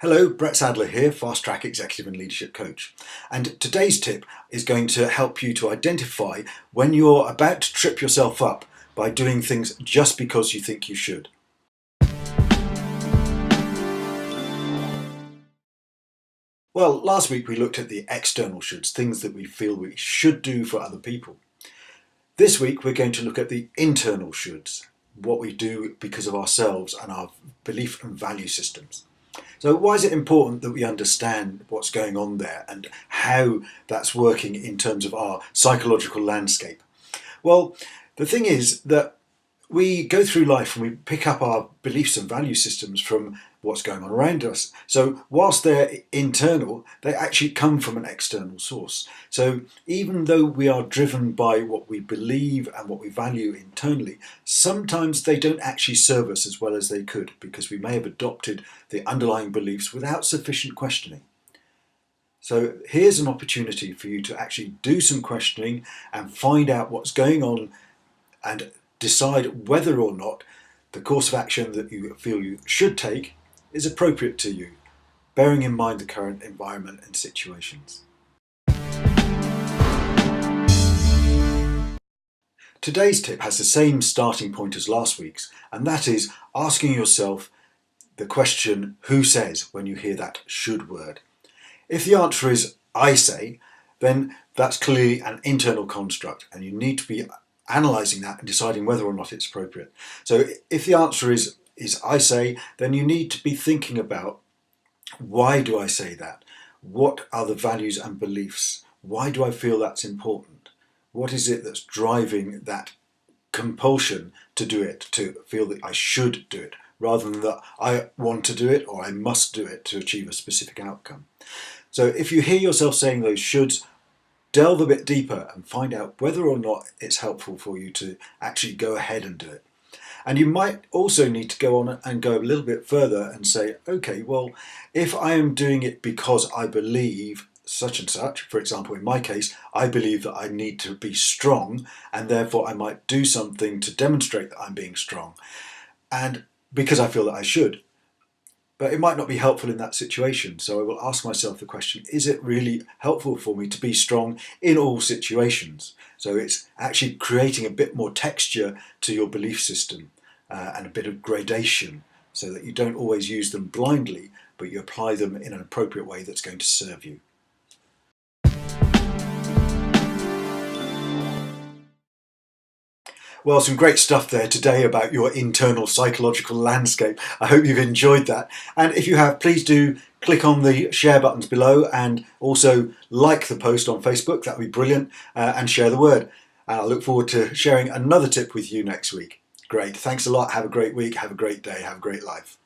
Hello, Brett Sadler here, Fast Track Executive and Leadership Coach. And today's tip is going to help you to identify when you're about to trip yourself up by doing things just because you think you should. Well, last week we looked at the external shoulds, things that we feel we should do for other people. This week we're going to look at the internal shoulds, what we do because of ourselves and our belief and value systems. So why is it important that we understand what's going on there and how that's working in terms of our psychological landscape? Well, the thing is that we go through life and we pick up our beliefs and value systems from what's going on around us. So whilst they're internal, they actually come from an external source. So even though we are driven by what we believe and what we value internally, sometimes they don't actually serve us as well as they could because we may have adopted the underlying beliefs without sufficient questioning. So here's an opportunity for you to actually do some questioning and find out what's going on and decide whether or not the course of action that you feel you should take is appropriate to you, bearing in mind the current environment and situations. Today's tip has the same starting point as last week's, and that is asking yourself the question, who says, when you hear that should word. If the answer is I say, then that's clearly an internal construct and you need to be analysing that and deciding whether or not it's appropriate. So if the answer is I say, then you need to be thinking about, why do I say that? What are the values and beliefs? Why do I feel that's important? What is it that's driving that compulsion to do it, to feel that I should do it, rather than that I want to do it or I must do it to achieve a specific outcome? So if you hear yourself saying those shoulds, delve a bit deeper and find out whether or not it's helpful for you to actually go ahead and do it. And you might also need to go on and go a little bit further and say, okay, well, if I am doing it because I believe such and such, for example, in my case, I believe that I need to be strong and therefore I might do something to demonstrate that I'm being strong, and because I feel that I should. But it might not be helpful in that situation. So I will ask myself the question, is it really helpful for me to be strong in all situations? So it's actually creating a bit more texture to your belief system and a bit of gradation so that you don't always use them blindly, but you apply them in an appropriate way that's going to serve you. Well, some great stuff there today about your internal psychological landscape. I hope you've enjoyed that. And if you have, please do click on the share buttons below and also like the post on Facebook. That would be brilliant. And share the word. And I look forward to sharing another tip with you next week. Great. Thanks a lot. Have a great week. Have a great day. Have a great life.